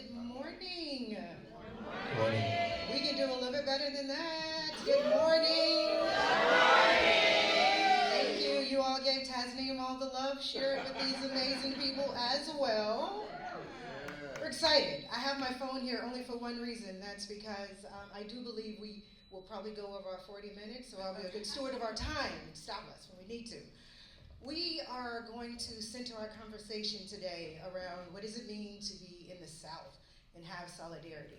Good morning. Good morning. We can do a little bit better than that. Good morning. Thank you. You all gave Tasneem all the love. Share it with these amazing people as well. We're excited. I have my phone here only for one reason. That's because I do believe we will probably go over our 40 minutes, so I'll be a good steward of our time. Stop us when we need to. We are going to center our conversation today around what does it mean to be in the South and have solidarity.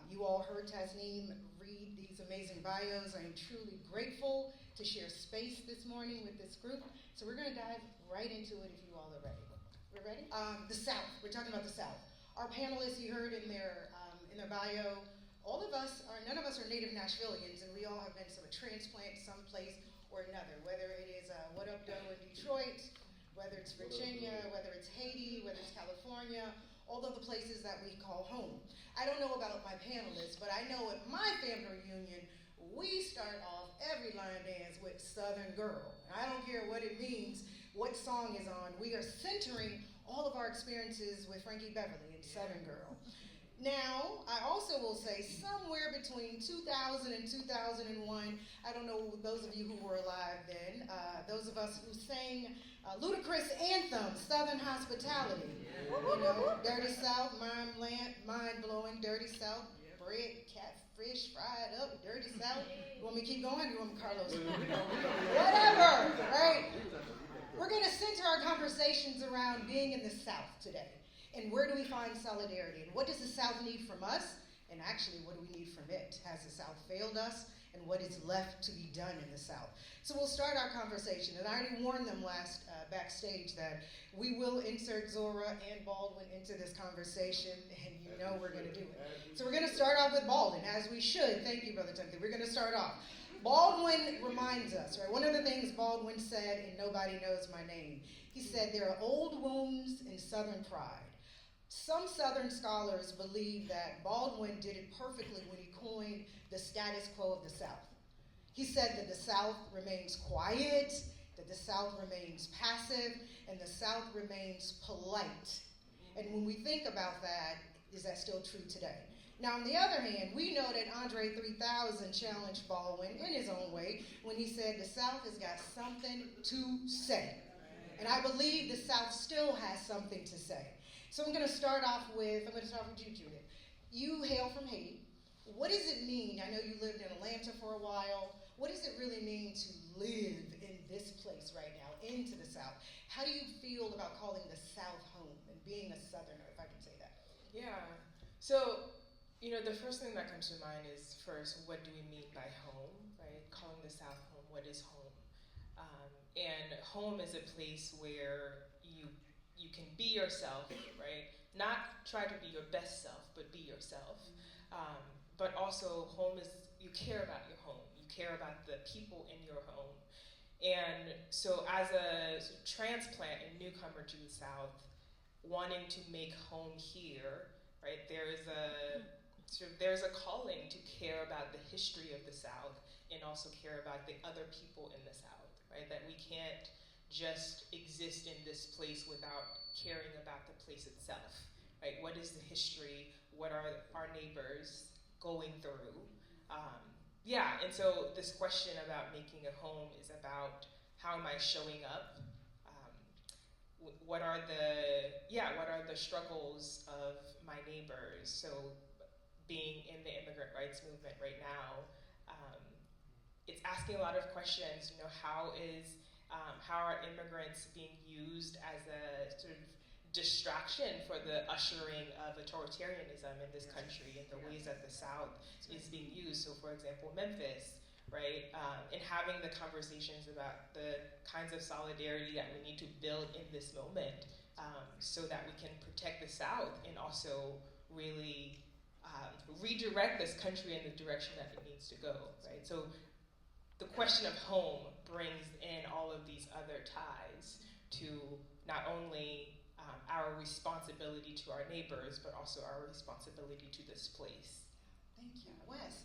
You all heard Tasneem read these amazing bios. I am truly grateful to share space this morning with this group. So we're going to dive right into it if you all are ready. We're ready? The South. We're talking about the South. Our panelists, you heard in their bio, none of us are native Nashvillians, and we all have been sort of transplanted someplace or another, whether it is What Up Doe in Detroit, whether it's Virginia, whether it's Haiti, whether it's California, all of the places that we call home. I don't know about my panelists, but I know at my family reunion, we start off every line dance with Southern Girl. And I don't care what it means, what song is on. We are centering all of our experiences with Frankie Beverly and Southern Girl. Now, I also will say somewhere between 2000 and 2001, I don't know those of you who were alive then, those of us who sang ludicrous anthem, Southern Hospitality. You know, Dirty South, mind-blowing, Dirty South, bread, catfish, fried up, Dirty South. You want me to keep going? You want me, Carlos? Whatever, right? We're going to center our conversations around being in the South today. And where do we find solidarity? And what does the South need from us? And actually, what do we need from it? Has the South failed us? And what is left to be done in the South? So we'll start our conversation. And I already warned them backstage that we will insert Zora and Baldwin into this conversation, and you know we're going to do it. So we're going to start off with Baldwin, as we should. Thank you, Brother Timothy. We're going to start off. Baldwin reminds us, right? One of the things Baldwin said in Nobody Knows My Name, he said, there are old wounds in Southern pride. Some Southern scholars believe that Baldwin did it perfectly when he coined the status quo of the South. He said that the South remains quiet, that the South remains passive, and the South remains polite. And when we think about that, is that still true today? Now, on the other hand, we know that Andre 3000 challenged Baldwin in his own way when he said the South has got something to say. And I believe the South still has something to say. So I'm going to start off with you, Judith. You hail from Haiti. What does it mean? I know you lived in Atlanta for a while. What does it really mean to live in this place right now, into the South? How do you feel about calling the South home and being a Southerner, if I can say that? Yeah. So, the first thing that comes to mind is first, what do we mean by home, right? Calling the South home, what is home? And home is a place where you can be yourself, right? Not try to be your best self, but be yourself. But also, home is, you care about your home. You care about the people in your home. And so as a transplant and newcomer to the South, wanting to make home here, right, there's a calling to care about the history of the South and also care about the other people in the South, right? That we can't just exist in this place without caring about the place itself, right? What is the history? What are our neighbors going through? And so this question about making a home is about how am I showing up? What are the struggles of my neighbors? So being in the immigrant rights movement right now, it's asking a lot of questions. How are immigrants being used as a sort of distraction for the ushering of authoritarianism in this country and the ways that the South is being used? So, for example, Memphis, right? And having the conversations about the kinds of solidarity that we need to build in this moment so that we can protect the South and also really redirect this country in the direction that it needs to go, right? So the question of home brings in all of these other ties to not only our responsibility to our neighbors, but also our responsibility to this place. Thank you. Wes,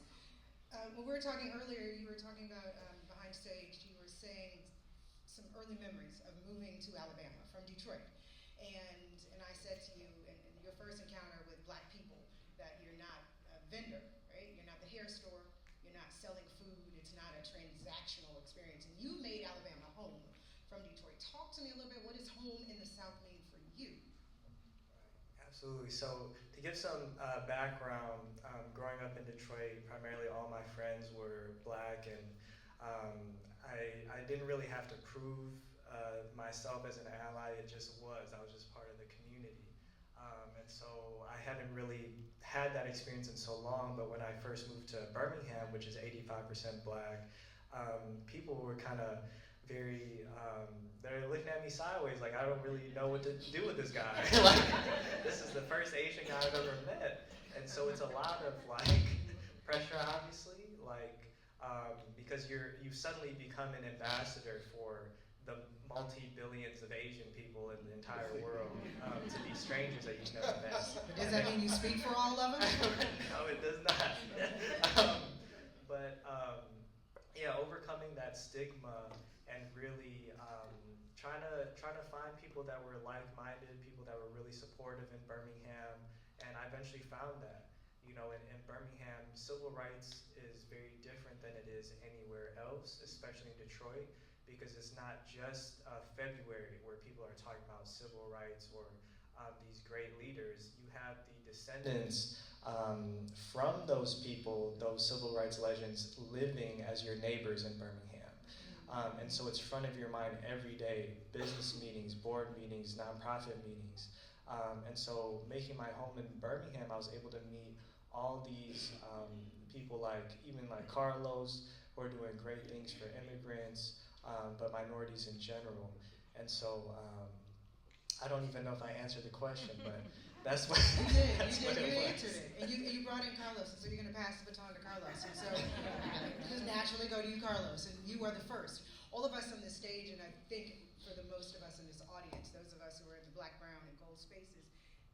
when we were talking earlier, you were talking about behind stage, you were saying some early memories of moving to Alabama from Detroit. And I said to you, and your first encounter with Black people, that you're not a vendor, right? You're not the hair store, you're not selling food, it's not a transactional experience. And you made Alabama home from Detroit. Talk to me a little bit, what does home in the South mean for you? Absolutely. So to give some background, growing up in Detroit, primarily all my friends were Black, and I didn't really have to prove myself as an ally. It just was. I was just part of the community. And so I haven't really had that experience in so long, but when I first moved to Birmingham, which is 85% Black, people were kind of very, they're looking at me sideways, like I don't really know what to do with this guy. Like, this is the first Asian guy I've ever met. And so it's a lot of like pressure, obviously, like, because you've suddenly become an ambassador for the multi-billions of Asian people in the entire world, to be strangers that you've never met. Does that mean you speak for all of them? No, it does not. Yeah, overcoming that stigma and really trying to find people that were like-minded, people that were really supportive in Birmingham, and I eventually found that. You know, in Birmingham, civil rights is very different than it is anywhere else, especially in Detroit, because it's not just February where people are talking about civil rights or these great leaders. You have the descendants from those people, those civil rights legends, living as your neighbors in Birmingham. And so it's front of your mind every day, business meetings, board meetings, nonprofit meetings. And so making my home in Birmingham, I was able to meet all these people even like Carlos, who are doing great things for immigrants, but minorities in general. And so I don't even know if I answered the question, but that's what You did. that's You what did. it You was. answered it, and you brought in Carlos, and so you're going to pass the baton to Carlos. And so just naturally go to you, Carlos, and you are the first. All of us on this stage, and I think for the most of us in this audience, those of us who are in the Black, brown, and gold spaces,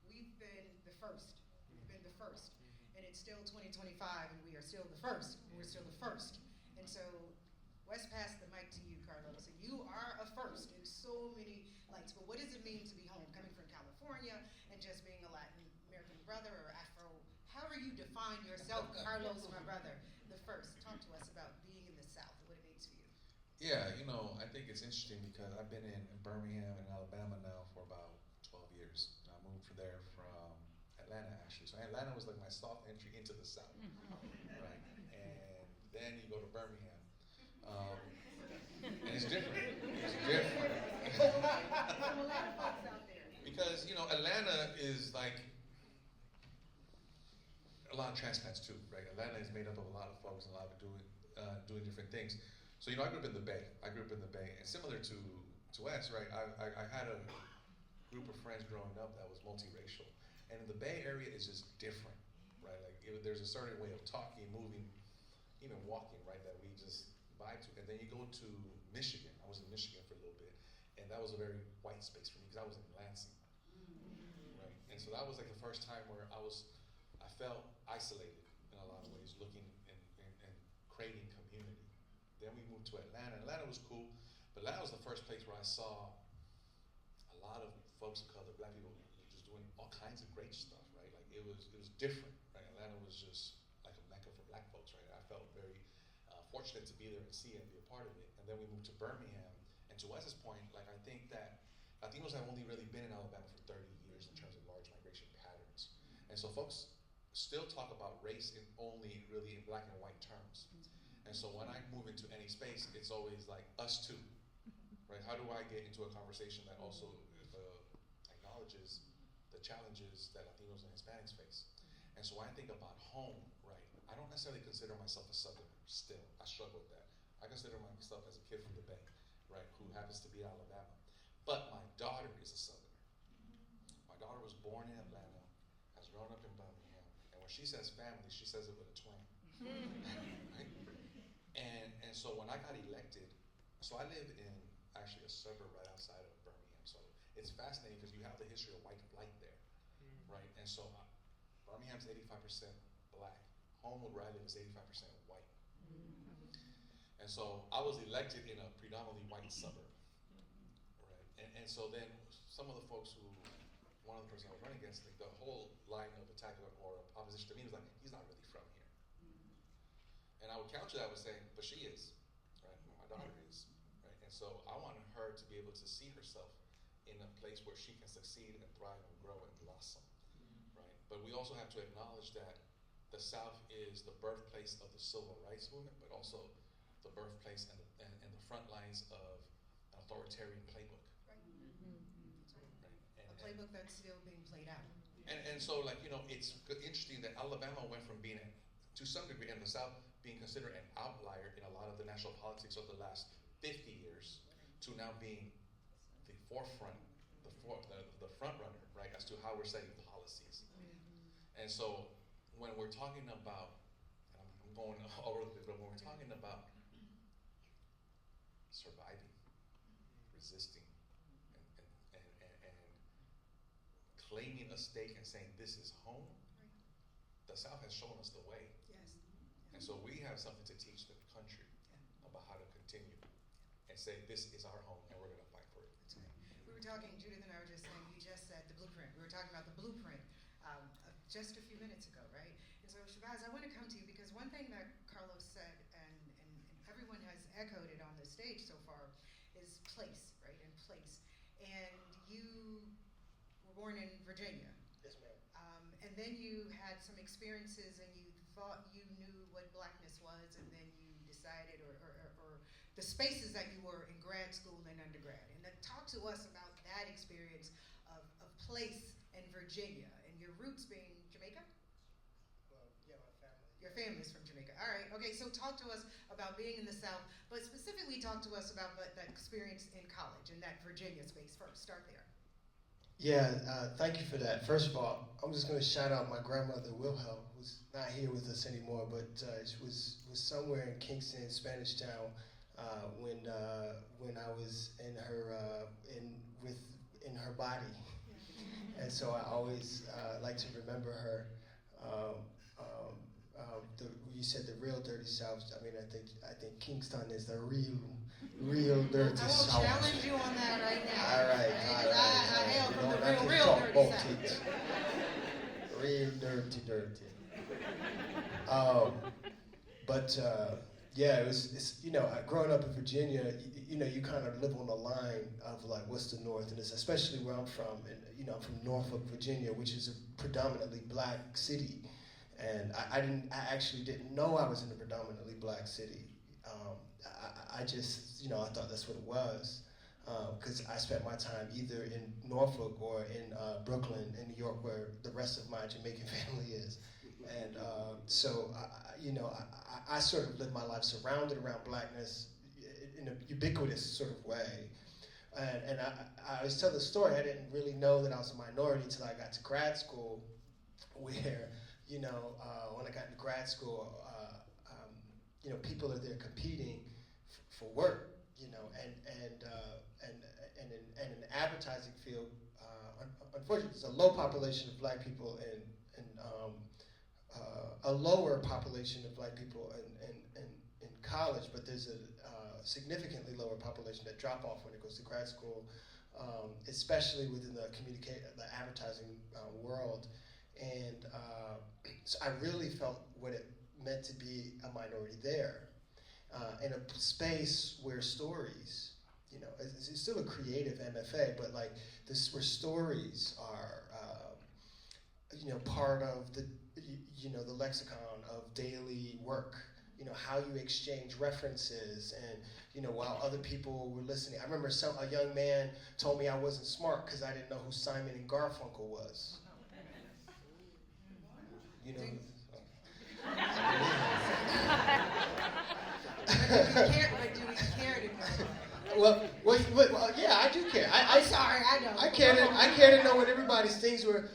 we've been the first. We've been the first, and it's still 2025, and we are still the first. And we're still the first, and so Wes passed the mic to you, Carlos, and you are a first in so many lights. But what does it mean to be home, coming from California and just being a Latin American brother or Afro? How do you define yourself, Carlos, my brother, the first? Talk to us about being in the South and what it means for you. Yeah, you know, I think it's interesting because I've been in Birmingham and Alabama now for about 12 years. I moved from there from Atlanta, actually. So Atlanta was like my soft entry into the South, right? And then you go to Birmingham. And it's different. It's different. Because, you know, Atlanta is like a lot of transplants too, right? Atlanta is made up of a lot of folks and a lot of doing different things. So, you know, I grew up in the Bay. And similar to Wes, right? I had a group of friends growing up that was multiracial. And in the Bay Area, it's just different, right? Like, there's a certain way of talking, moving, even walking, right, that we just vibe to. And then you go to Michigan. I was in Michigan for a little bit, and that was a very white space for me because I was in Lansing, right? And so that was like the first time where I felt isolated in a lot of ways, looking and craving community. Then we moved to Atlanta. Atlanta was cool, but Atlanta was the first place where I saw a lot of folks of color, Black people, just doing all kinds of great stuff, right? Like it was different, right? Atlanta was just like a mecca for Black folks, right? I felt very fortunate to be there and see it and be a part of it. And then we moved to Birmingham. And to Wes's point, like I think that Latinos have only really been in Alabama for 30 years in terms of large migration patterns. And so folks still talk about race only really in Black and white terms. And so when I move into any space, it's always like us too, right? How do I get into a conversation that also acknowledges the challenges that Latinos and Hispanics face? And so when I think about home, right, I don't necessarily consider myself a Southerner still. I struggle with that. I consider myself as a kid from the Bay, right, who happens to be Alabama. But my daughter is a Southerner. My daughter was born in Atlanta, has grown up in Birmingham, and when she says family, she says it with a twang. Right? And so when I got elected, so I live in actually a suburb right outside of Birmingham. So it's fascinating because you have the history of white flight there, right? And so Birmingham's 85% Black. Homewood, where I live, is 85% white. And so I was elected in a predominantly white suburb, right? And so then some of the folks who one of the person I was running against, like, the whole line of attack or opposition to me was like, he's not really from here. And I would counter that with saying, but she is, right? My daughter is, right? And so I wanted her to be able to see herself in a place where she can succeed and thrive and grow and blossom, right? But we also have to acknowledge that the South is the birthplace of the civil rights movement, but also the birthplace and the front lines of an authoritarian playbook. Right. Right? A playbook that's still being played out. And so, like, you know, it's interesting that Alabama went from being, to some degree in the South, being considered an outlier in a lot of the national politics of the last 50 years, to now being the forefront, the front runner, right, as to how we're setting policies. And so, when we're talking about, and I'm going all over the place, but when we're talking about surviving, resisting, and claiming a stake and saying this is home, the South has shown us the way. Yes. And so we have something to teach the country about how to continue and say this is our home and we're going to fight for it. That's right. We were talking, Judith and I were just saying, you just said the blueprint. We were talking about the blueprint just a few minutes ago, right? And so, Shabazz, I want to come to you because one thing that Carlos said, and everyone has echoed it on the stage so far, is place, right? And place. And you were born in Virginia. Yes, ma'am. And then you had some experiences and you thought you knew what Blackness was, and then you decided, or the spaces that you were in grad school and undergrad. And then talk to us about that experience of place in Virginia and your roots being Jamaica? Well, yeah, my family. Your family's from Jamaica. All right. Okay, so talk to us about being in the South, but specifically talk to us about that experience in college and that Virginia space first. Start there. Yeah, thank you for that. First of all, I'm just going to shout out my grandmother, Wilhelm, who's not here with us anymore, but she was somewhere in Kingston, Spanish Town, when I was in her in her body, and so I always like to remember her. You said the real dirty South. I mean, I think Kingston is the real dirty South. I will challenge you on that right now. All right. I hail from the real dirty South. Real dirty. Yeah, it's growing up in Virginia, you kind of live on the line of like what's the North, and it's especially where I'm from, and I'm from Norfolk, Virginia, which is a predominantly black city, and I actually didn't know I was in a predominantly black city. I just I thought that's what it was, because I spent my time either in Norfolk or in Brooklyn, in New York, where the rest of my Jamaican family is. And so I sort of lived my life surrounded around blackness in a ubiquitous sort of way. And I always tell the story, I didn't really know that I was a minority until I got to grad school, where, when I got into grad school, people are there competing for work, and in the advertising field, unfortunately, there's a low population of black people and a lower population of black people in college, but there's a significantly lower population that drop off when it goes to grad school, especially within the advertising world. And so I really felt what it meant to be a minority there, in a space where stories, it's still a creative MFA, but like this, where stories are, part of the lexicon of daily work, how you exchange references, and, while other people were listening. I remember a young man told me I wasn't smart because I didn't know who Simon and Garfunkel was. Do you care to know? Well, yeah, I do care. I'm sorry, I don't. I care to know what everybody's things were,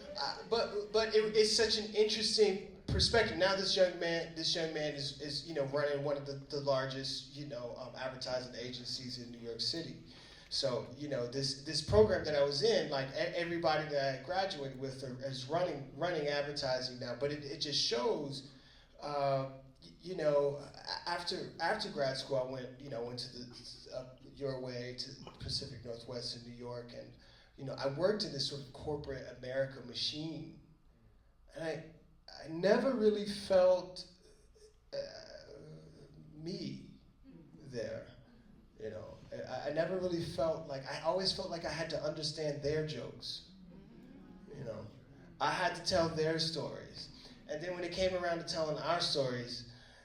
but it's such an interesting perspective. Now this young man is running one of the largest advertising agencies in New York City. So this program that I was in, like everybody that I graduated with is running advertising now. But it just shows, after grad school, I went to the your way to the Pacific Northwest in New York, and I worked in this sort of corporate America machine, and I never really felt me there. I never really felt like, I always felt like I had to understand their jokes. I had to tell their stories. And then when it came around to telling our stories,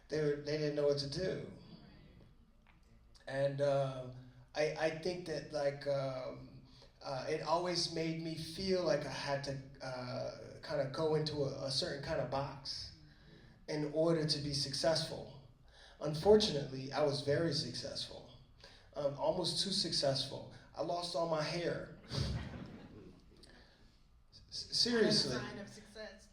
they didn't know what to do. And I think that it always made me feel like I had to kind of go into a certain kind of box in order to be successful. Unfortunately, I was very successful, almost too successful. I lost all my hair. Seriously. Is that a sign of success,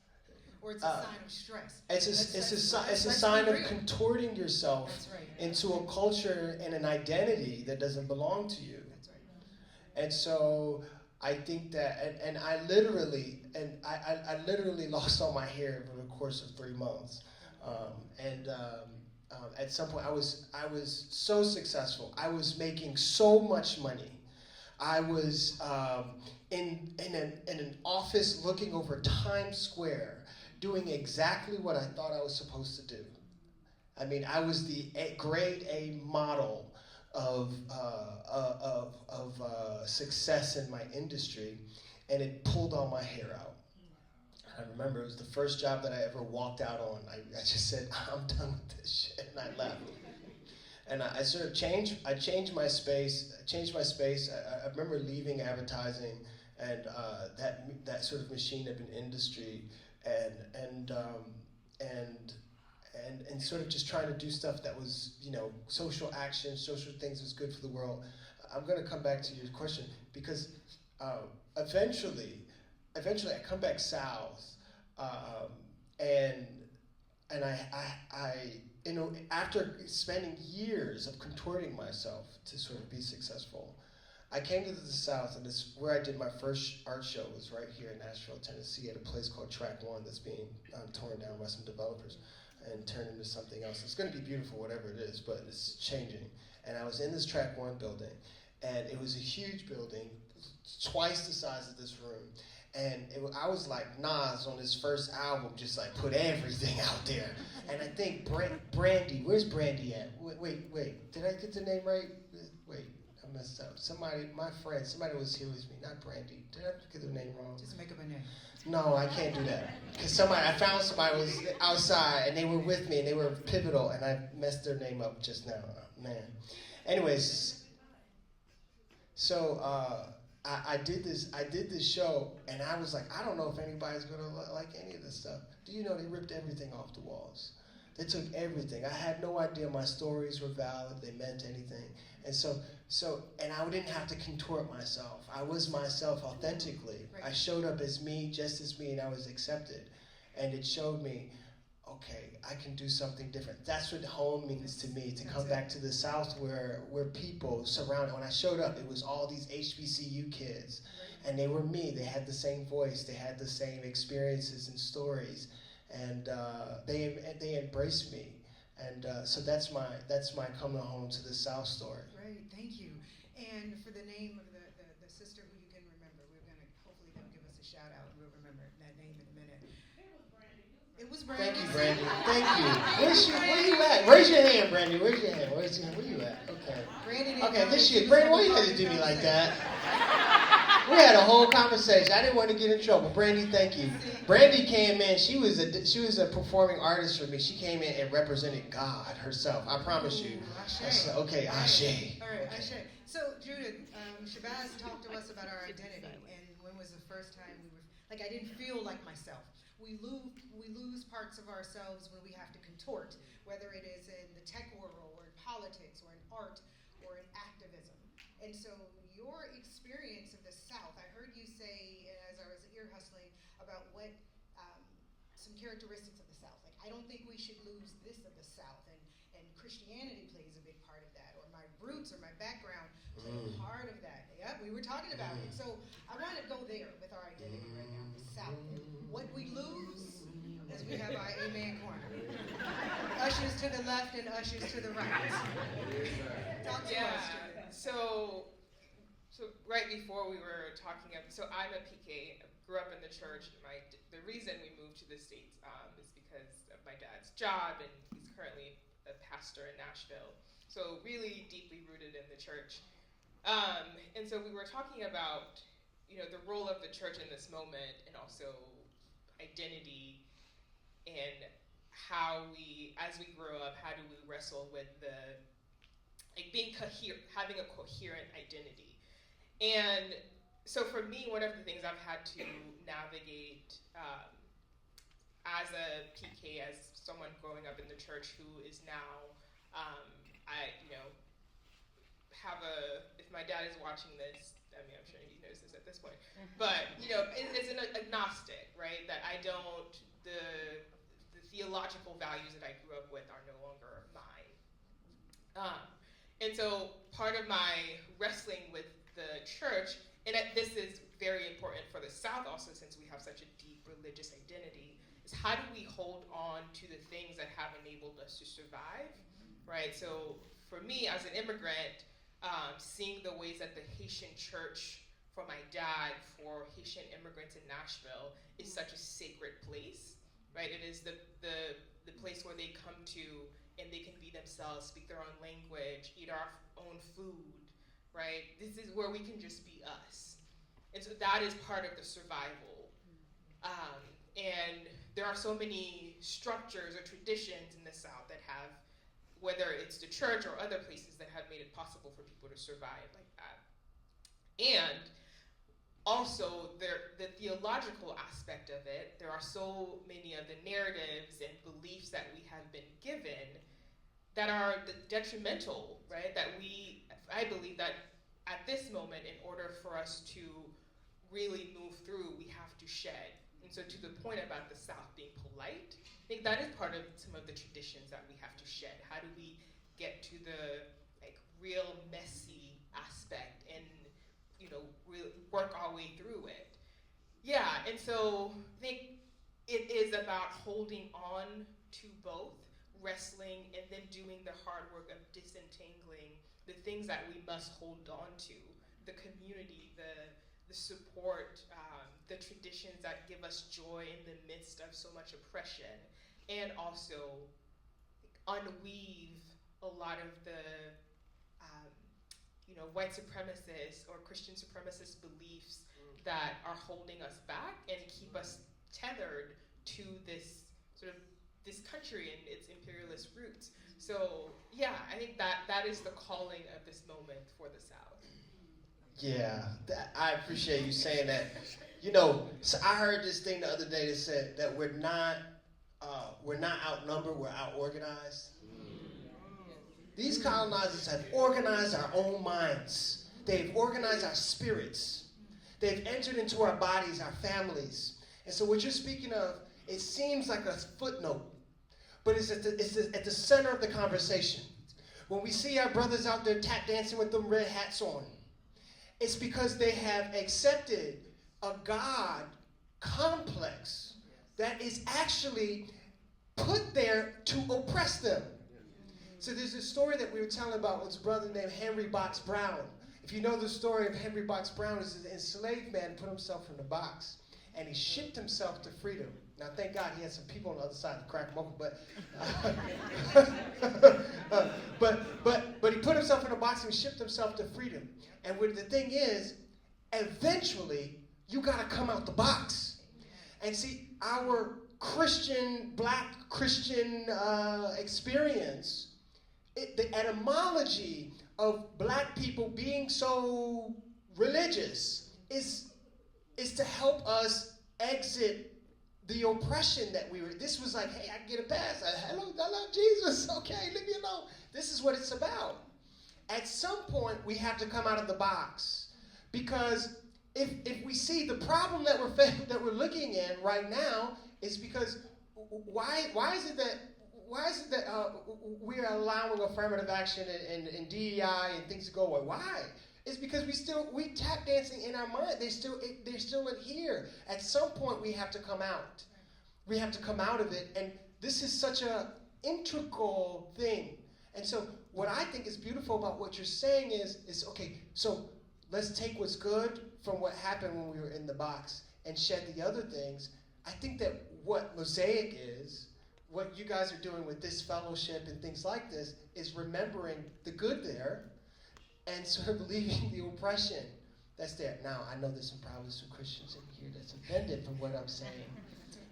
or it's a sign of stress? It's a sign of contorting yourself into a culture and an identity that doesn't belong to you. That's right. And so I think that, and I literally lost all my hair over the course of 3 months. At some point, I was so successful. I was making so much money. I was in an office looking over Times Square, doing exactly what I thought I was supposed to do. I mean, I was the grade A model of success in my industry, and it pulled all my hair out. I remember it was the first job that I ever walked out on. I just said, I'm done with this shit, and I left. And I sort of changed my space. I remember leaving advertising and that sort of machine up in industry, and sort of just trying to do stuff that was, social action, social things was good for the world. I'm going to come back to your question because eventually I come back south, and I after spending years of contorting myself to sort of be successful, I came to the South, and it's where I did my first art show. Was right here in Nashville, Tennessee, at a place called Track One that's being torn down by some developers and turned into something else. It's going to be beautiful, whatever it is, but it's changing. And I was in this Track One building, and it was a huge building, twice the size of this room. And I was like Nas on his first album, just like put everything out there. And I think Brandy, where's Brandy at? Wait, did I get the name right? Wait, I messed up. My friend, somebody was here with me, not Brandy. Did I get the name wrong? Just make up a name. No, I can't do that. Because I found somebody was outside, and they were with me, and they were pivotal, and I messed their name up just now. Man. Anyways, so I did this show, and I was like, I don't know if anybody's gonna like any of this stuff. Do you know they ripped everything off the walls? They took everything. I had no idea my stories were valid, they meant anything. And and I didn't have to contort myself. I was myself authentically. Right. I showed up as me, just as me, and I was accepted. And it showed me, okay, I can do something different. That's what home means to me, to come back to the South where people surrounded. When I showed up, it was all these HBCU kids, and they were me. They had the same voice. They had the same experiences and stories, and they embraced me. And so that's my coming home to the South story. Great, thank you. And for the name of the sister who you can remember, hopefully they'll give us a shout out, and we'll remember that name in a minute. It was Brandy. Thank you, Brandy. Thank you. Where you at? Raise your hand, Brandy. Where's your hand? Where you at? Okay. Okay, this shit. Brandy, why you had to do me like that? We had a whole conversation. I didn't want to get in trouble. Brandy, thank you. Brandy came in. She was a performing artist for me. She came in and represented God herself. I promise you. Ashe. Okay, Ashe. All right, Ashe. So, Judith, Shabazz talked to us about our identity, and when was the first time I didn't feel like myself. We lose parts of ourselves when we have to contort, whether it is in the tech world or in politics or in art or in activism. And so your experience of the South, I heard you say, as I was ear hustling, about what some characteristics of the South. Like, I don't think we should lose this of the South, and Christianity plays a big part of that, or my roots or my background play a part of that. Yep, we were talking about it. So I want to go there with our identity right now, the South. What we lose is we have our amen corner. Ushers to the left and ushers to the right. Talk to us, Judith. So So right before we were talking, so I'm a PK, grew up in the church. The reason we moved to the States is because of my dad's job, and he's currently a pastor in Nashville. So really deeply rooted in the church. And so we were talking about, the role of the church in this moment, and also identity, and how we, as we grow up, how do we wrestle with having a coherent identity. And so for me, one of the things I've had to navigate as a PK, as someone growing up in the church who is now, if my dad is watching this, I mean, I'm sure he knows this at this point, but, it's an agnostic, right? That the theological values that I grew up with are no longer mine. And so part of my wrestling with the church, and this is very important for the South also, since we have such a deep religious identity, is how do we hold on to the things that have enabled us to survive, right? So for me, as an immigrant, seeing the ways that the Haitian church, for my dad, for Haitian immigrants in Nashville, is such a sacred place, right? It is the place where they come to and they can be themselves, speak their own language, eat our own food, right? This is where we can just be us. And so that is part of the survival. And there are so many structures or traditions in the South that have, whether it's the church or other places, that have made it possible for people to survive like that. And also, the theological aspect of it, there are so many of the narratives and beliefs that we have been given that are detrimental, right? I believe that at this moment, in order for us to really move through, we have to shed. And so to the point about the South being polite, I think that is part of some of the traditions that we have to shed. How do we get to the real messy aspect and really work our way through it? Yeah, and so I think it is about holding on to both, wrestling, and then doing the hard work of disentangling the things that we must hold on to, the community, the support, the traditions that give us joy in the midst of so much oppression, and also unweave a lot of the white supremacist or Christian supremacist beliefs that are holding us back and keep us tethered to this country and its imperialist roots. So yeah, I think that is the calling of this moment for the South. Yeah, I appreciate you saying that. So I heard this thing the other day that said that we're not outnumbered, we're out-organized. These colonizers have organized our own minds. They've organized our spirits. They've entered into our bodies, our families. And so what you're speaking of, it seems like a footnote, but it's at the center of the conversation. When we see our brothers out there tap dancing with them red hats on, it's because they have accepted a God complex that is actually put there to oppress them. So there's a story that we were telling about with a brother named Henry Box Brown. If you know the story of Henry Box Brown, is an enslaved man put himself in a box and he shipped himself to freedom. Now, thank God he had some people on the other side to crack him open, but he put himself in a box and he shipped himself to freedom. And the thing is, eventually, you got to come out the box. And see, our Black Christian experience, the etymology of Black people being so religious is to help us exit the oppression that we were. This was like, hey, I can get a pass. Hello, I love Jesus. Okay, leave me alone. This is what it's about. At some point, we have to come out of the box, because if we see the problem that we're looking in right now is because why is it that we're allowing affirmative action and DEI and things to go away? Why? It's because we tap dancing in our mind. They're still in here. At some point, we have to come out. We have to come out of it, and this is such a integral thing. And so, what I think is beautiful about what you're saying is okay. So, let's take what's good from what happened when we were in the box and shed the other things. I think that what Mosaic is, what you guys are doing with this fellowship and things like this, is remembering the good there and sort of leaving the oppression that's there. Now, I know there's probably some Christians in here that's offended from what I'm saying,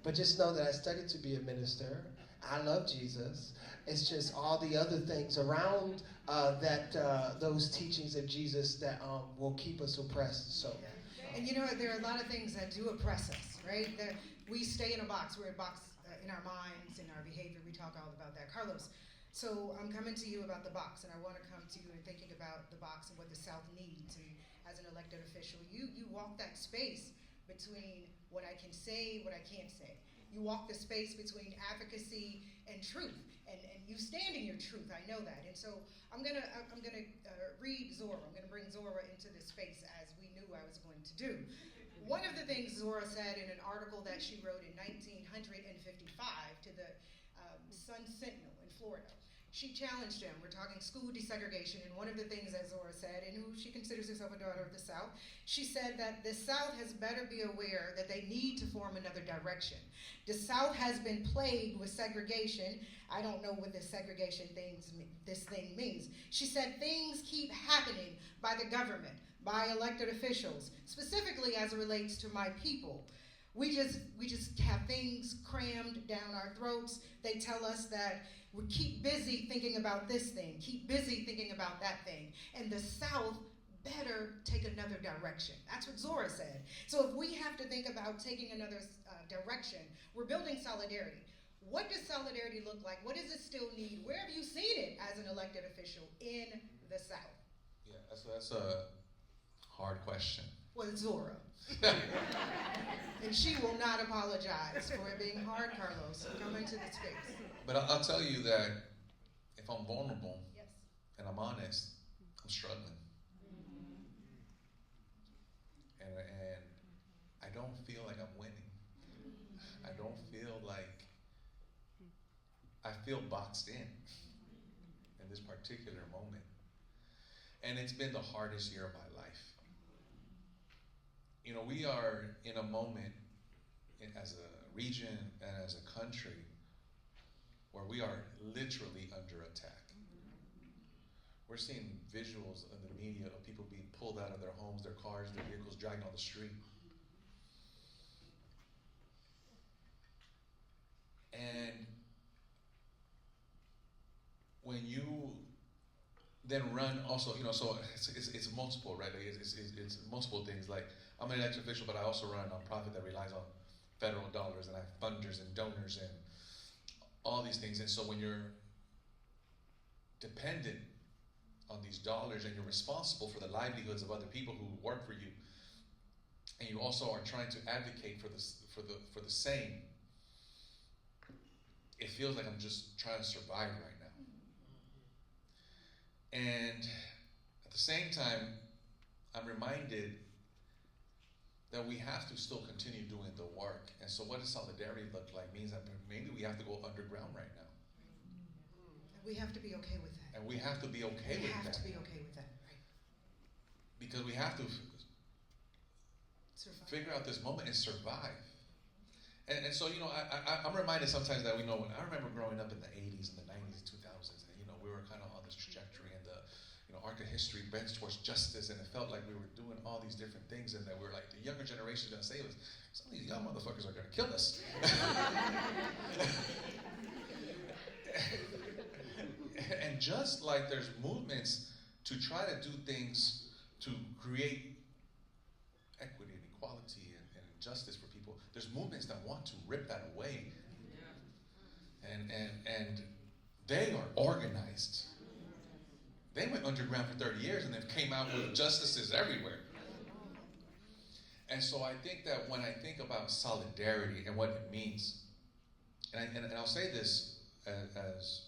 but just know that I studied to be a minister. I love Jesus. It's just all the other things around those teachings of Jesus that will keep us oppressed. So, and you know, there are a lot of things that do oppress us, right? That we stay in a box. We're a box in our minds, in our behavior. We talk all about that. Carlos, so I'm coming to you about the box, and I want to come to you and thinking about the box and what the South needs. And as an elected official, you walk that space between what I can say, what I can't say. You walk the space between advocacy and truth, and you stand in your truth. I know that, and so I'm gonna read Zora. I'm gonna bring Zora into this space as we knew I was going to do. One of the things Zora said in an article that she wrote in 1955 to the Sun Sentinel in Florida, she challenged him. We're talking school desegregation, and one of the things that Zora said, and who she considers herself a daughter of the South, she said that the South has better be aware that they need to form another direction. The South has been plagued with segregation. I don't know what this thing means. She said things keep happening by the government, by elected officials, specifically as it relates to my people. We just have things crammed down our throats. They tell us that we keep busy thinking about this thing, keep busy thinking about that thing, and the South better take another direction. That's what Zora said. So if we have to think about taking another direction, we're building solidarity. What does solidarity look like? What does it still need? Where have you seen it as an elected official in the South? Yeah, that's a hard question. Well, it's Zora. And she will not apologize for it being hard, Carlos. So come into the space. But I'll tell you that if I'm vulnerable, Yes. and I'm honest, I'm struggling. And I don't feel like I'm winning. I don't feel like, I feel boxed in this particular moment. And it's been the hardest year of my life. You know, we are in a moment as a region and as a country where we are literally under attack. We're seeing visuals in the media of people being pulled out of their homes, their cars, their vehicles, dragged on the street. And when you then run also, you know, so it's multiple, right? Like it's multiple things. Like, I'm an elected official, but I also run a nonprofit that relies on federal dollars, and I have funders and donors and all these things. And so when you're dependent on these dollars and you're responsible for the livelihoods of other people who work for you, and you also are trying to advocate for the same, it feels like I'm just trying to survive right now. And at the same time, I'm reminded that we have to still continue doing the work. And so what does solidarity look like? Means that maybe we have to go underground right now. And we have to be okay with that. And we have to be okay with that. We have to be okay with that, right? Because we have to figure out this moment and survive. And so, you know, I'm reminded sometimes that, you know, when I remember growing up in the 80s and the 90s, 2000s, and, you know, we were kind of on this trajectory, and the, you know, arc of history bends towards justice, and it felt like we were doing all these different things, and that we were like, the younger generation is going to save us. Some of these young motherfuckers are going to kill us. And just like there's movements to try to do things to create equity and equality and justice for people, there's movements that want to rip that away. And they are organized. They went underground for 30 years and then came out with justices everywhere. And so I think that when I think about solidarity and what it means, and I'll say this as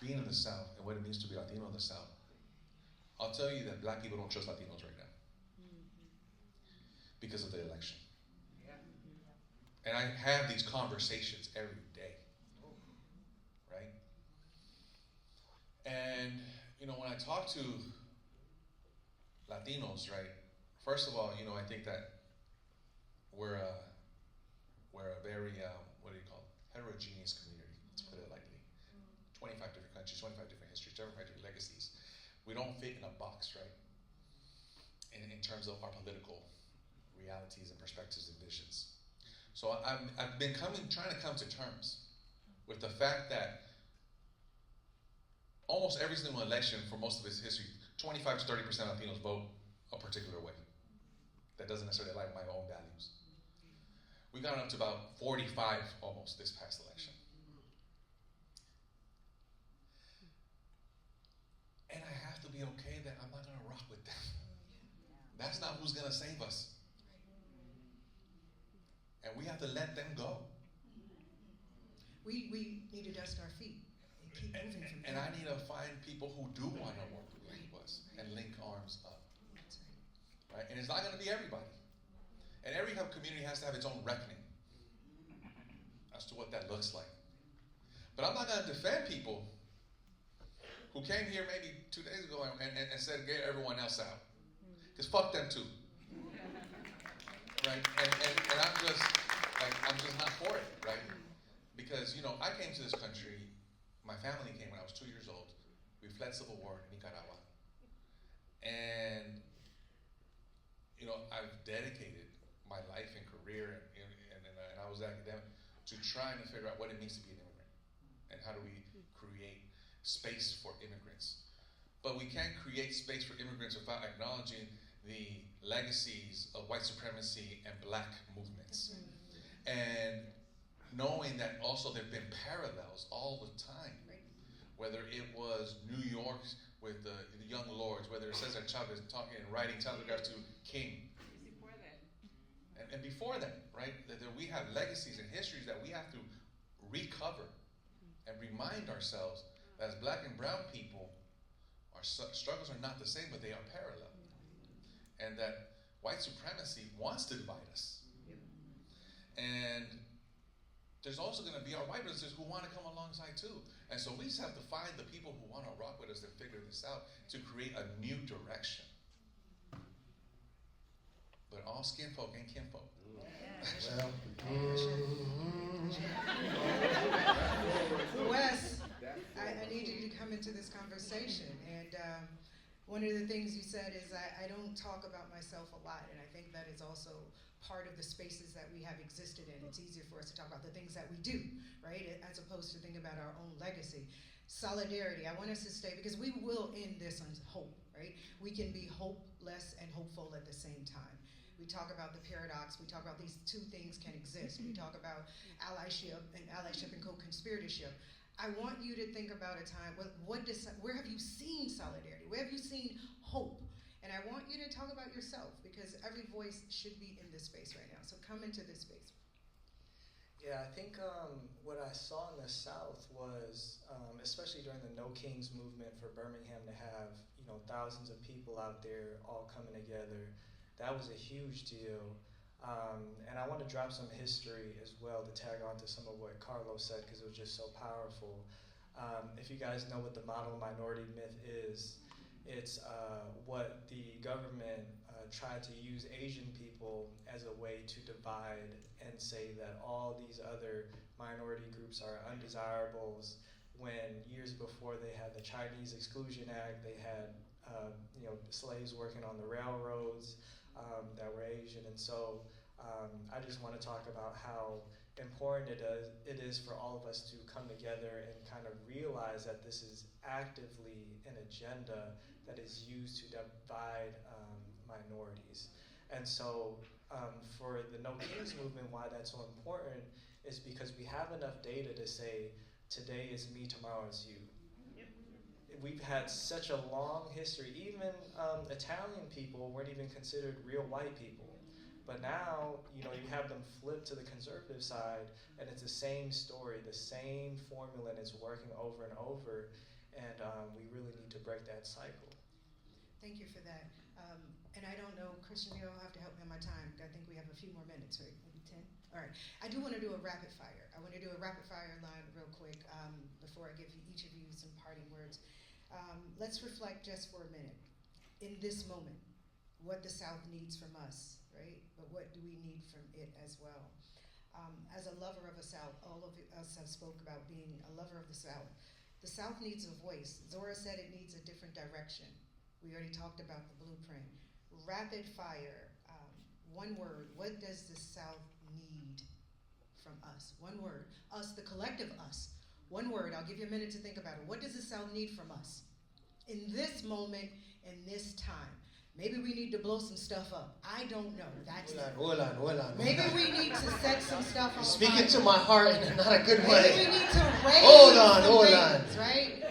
being in the South and what it means to be Latino in the South, I'll tell you that black people don't trust Latinos right now because of the election. And I have these conversations every day, right? And, you know, when I talk to Latinos, right? First of all, you know, I think that we're a very, what do you call it, heterogeneous community, to put it lightly. 25 different countries, 25 different histories, 25 different legacies. We don't fit in a box, right? In terms of our political realities and perspectives and visions. So I've been trying to come to terms with the fact that almost every single election for most of its history, 25 to 30% of Latinos vote a particular way. That doesn't necessarily align with my own values. We got up to about 45 almost this past election. And I have to be okay that I'm not going to rock with them. That's not who's going to save us. And we have to let them go. We need to dust our feet and keep moving from And there. I need to find people who do want to work with us and link arms up. That's right. Right? And it's not going to be everybody. And every community has to have its own reckoning as to what that looks like. But I'm not going to defend people who came here maybe 2 days ago and said, get everyone else out. Because fuck them too. Right? And I'm just not for it, right? Because, you know, I came to this country, my family came when I was 2 years old. We fled civil war in Nicaragua. And, you know, I've dedicated my life and career, and I was academic, to trying to figure out what it means to be an immigrant. And how do we create space for immigrants. But we can't create space for immigrants without acknowledging the legacies of white supremacy and black movements. And knowing that also there have been parallels all the time. Whether it was New York with the young lords, whether it Cesar Chavez talking and writing telegraphs to King. Before that. And before that, right? That we have legacies and histories that we have to recover and remind ourselves that as black and brown people, our struggles are not the same, but they are parallel. And that white supremacy wants to divide us. And there's also going to be our white brothers who want to come alongside too. And so we just have to find the people who want to rock with us and figure this out to create a new direction. But all skin folk ain't kinfolk. Well, Wes, I need you to come into this conversation. And one of the things you said is I don't talk about myself a lot, and I think that is also part of the spaces that we have existed in. It's easier for us to talk about the things that we do, right, as opposed to thinking about our own legacy. Solidarity, I want us to stay, because we will end this on hope, right? We can be hopeless and hopeful at the same time. We talk about the paradox, we talk about these two things can exist. We talk about allyship and co-conspiratorship. I want you to think about a time, where have you seen solidarity? Where have you seen hope? And I want you to talk about yourself, because every voice should be in this space right now. So come into this space. Yeah, I think what I saw in the South was, especially during the No Kings movement for Birmingham, to have, you know, thousands of people out there all coming together. That was a huge deal. And I want to drop some history as well to tag on to some of what Carlos said, because it was just so powerful. If you guys know what the model minority myth is, it's what the government tried to use Asian people as a way to divide and say that all these other minority groups are undesirables, when years before they had the Chinese Exclusion Act, they had you know, slaves working on the railroads that were Asian. And so I just want to talk about how important it is for all of us to come together and kind of realize that this is actively an agenda that is used to divide minorities. And so for the No Kings movement, why that's so important is because we have enough data to say, today is me, tomorrow is you. We've had such a long history. Even Italian people weren't even considered real white people. But now, you know, you have them flip to the conservative side, and it's the same story, the same formula, and it's working over and over. And we really need to break that cycle. Thank you for that. And I don't know, Christian, you'll have to help me on my time. I think we have a few more minutes, right? Maybe 10? All right. I do want to do a rapid fire. I want to do a rapid fire line real quick before I give each of you some parting words. Let's reflect just for a minute. In this moment, what the South needs from us, right? But what do we need from it as well? As a lover of the South, all of us have spoke about being a lover of the South needs a voice. Zora said it needs a different direction. We already talked about the blueprint. Rapid fire, one word, what does the South need from us? One word, us, the collective us. One word, I'll give you a minute to think about it. What does the South need from us in this moment and this time? Maybe we need to blow some stuff up. I don't know. That's Hold on. Maybe we need to set some stuff on fire. Speaking to my heart in not a good Maybe way. we need to raise Hold on. things, right?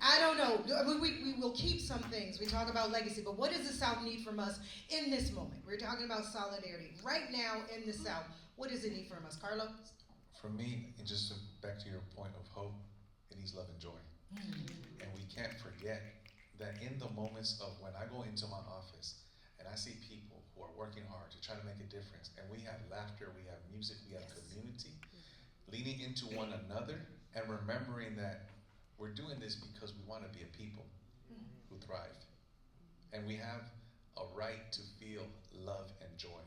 I don't know. We will keep some things. We talk about legacy, but what does the South need from us in this moment? We're talking about solidarity. Right now in the South, what does it need from us? Carlo? For me, and just back to your point of hope, it needs love and joy. And we can't forget that in the moments of when I go into my office and I see people who are working hard to try to make a difference, and we have laughter, we have music, we have community, leaning into one another and remembering that we're doing this because we want to be a people who thrive. And we have a right to feel love and joy.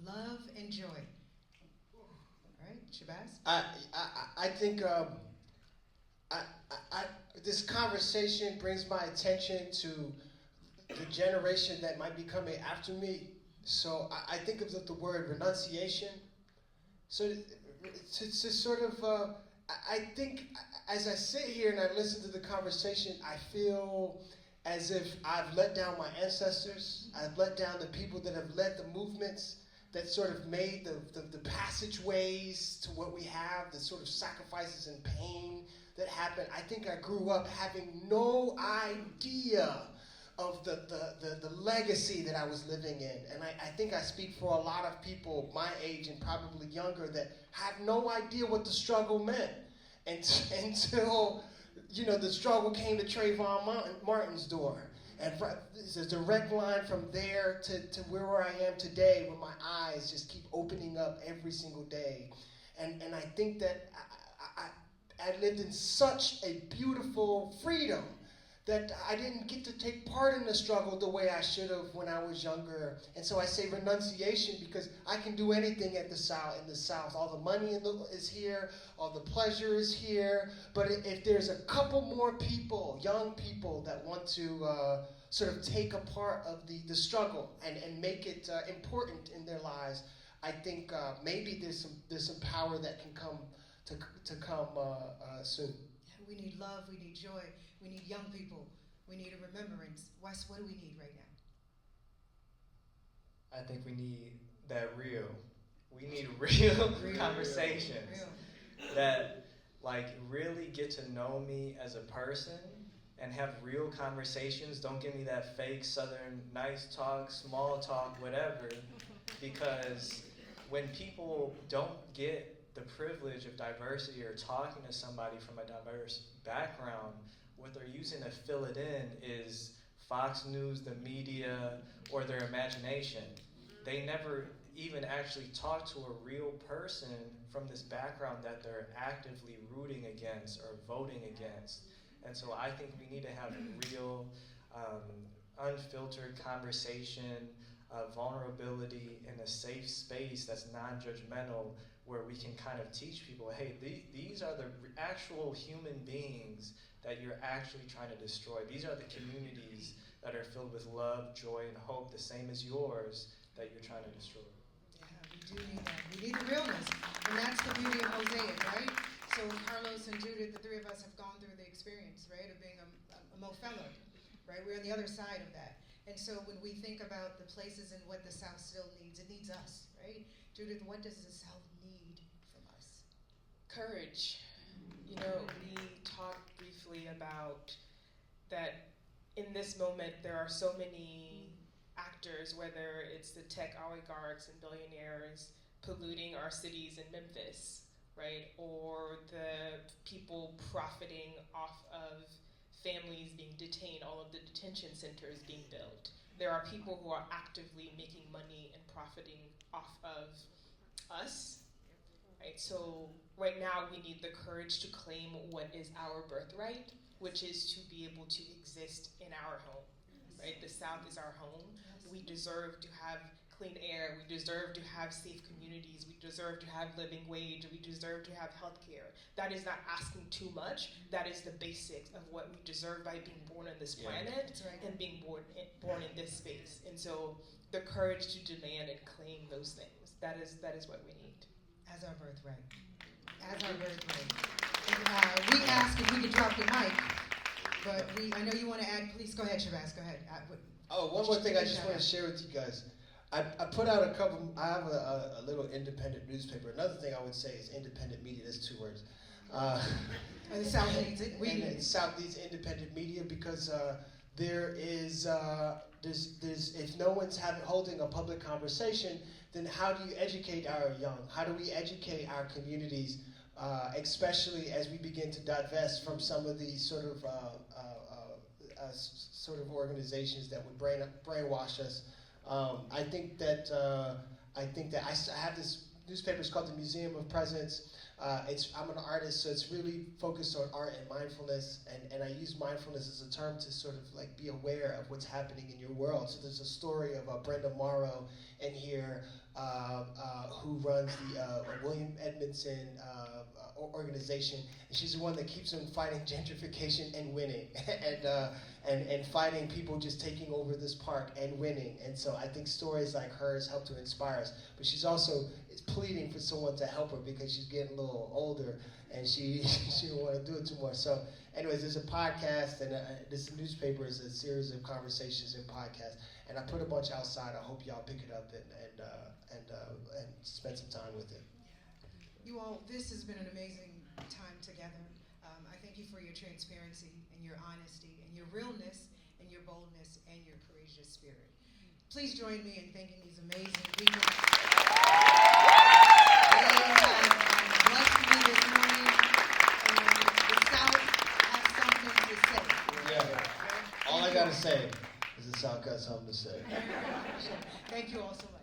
Love and joy. All right, Shabazz? I think this conversation brings my attention to the generation that might be coming after me. So I think of the word renunciation. So to sort of, I think as I sit here and I listen to the conversation, I feel as if I've let down my ancestors. I've let down the people that have led the movements that sort of made the passageways to what we have, the sort of sacrifices and pain that happened. I think I grew up having no idea of the legacy that I was living in. And I think I speak for a lot of people my age and probably younger that have no idea what the struggle meant until, the struggle came to Trayvon Martin's door. And there's a direct line from there to where I am today, where my eyes just keep opening up every single day. And I think that I lived in such a beautiful freedom that I didn't get to take part in the struggle the way I should have when I was younger. And so I say renunciation because I can do anything in the South. All the money is here, all the pleasure is here. But if there's a couple more people, young people, that want to sort of take a part of the struggle and make it important in their lives, I think maybe there's some power that can come soon. We need love, we need joy, we need young people, we need a remembrance. Wes, what do we need right now? I think we need that real. We need real conversations. Real. That really get to know me as a person and have real conversations. Don't give me that fake Southern nice talk, small talk, whatever. Because when people don't get the privilege of diversity or talking to somebody from a diverse background, what they're using to fill it in is Fox News, the media, or their imagination. They never even actually talk to a real person from this background that they're actively rooting against or voting against. And so I think we need to have real, unfiltered conversation, vulnerability in a safe space that's non-judgmental, where we can kind of teach people, hey, these are the actual human beings that you're actually trying to destroy. These are the communities that are filled with love, joy, and hope, the same as yours, that you're trying to destroy. Yeah, we do need that. We need the realness. And that's the beauty of Mosaic, right? So Carlos and Judith, the three of us have gone through the experience, right, of being a Mo fellow, right? We're on the other side of that. And so when we think about the places and what the South still needs, it needs us, right? Judith, what does the South need from us? Courage. We talked briefly about that in this moment there are so many actors, whether it's the tech oligarchs and billionaires polluting our cities in Memphis, right? Or the people profiting off of families being detained, all of the detention centers being built. There are people who are actively making money and profiting off of us, right? So right now we need the courage to claim what is our birthright, which is to be able to exist in our home. right? The South is our home. We deserve to have clean air. We deserve to have safe communities. We deserve to have living wage. We deserve to have health care. That is not asking too much. That is the basics of what we deserve by being born on this planet and being born in this space. And so the courage to demand and claim those things, that is what we need. As our birthright. As our birthright. And, we asked if we could drop the mic, but I know you want to add. Please go ahead, Shabazz. Go ahead. One more thing I just want to share with you guys. I put out I have a little independent newspaper. Another thing I would say is independent media. That's 2 words. The South needs it. We need it. The South needs independent media because there's if no one's holding a public conversation, then how do you educate our young? How do we educate our communities, especially as we begin to divest from some of these sort of organizations that would brainwash us? I think that I have this newspaper. It's called the Museum of Presence. I'm an artist, so it's really focused on art and mindfulness, and I use mindfulness as a term to sort of like be aware of what's happening in your world. So there's a story of Brenda Morrow in here who runs the William Edmondson organization, and she's the one that keeps on fighting gentrification and winning, and fighting people just taking over this park and winning. And so I think stories like hers help to inspire us. But she's also pleading for someone to help her because she's getting a little older and she don't want to do it too much. So anyways, there's a podcast, and this newspaper is a series of conversations and podcasts. And I put a bunch outside. I hope y'all pick it up and spend some time with it. You all, this has been an amazing time together. I thank you for your transparency and your honesty and your realness and your boldness and your courageous spirit. Please join me in thanking these amazing people. They have blessed me this morning, and the South has something to say. Yeah. All I gotta say is the South got something to say. Thank you all so much.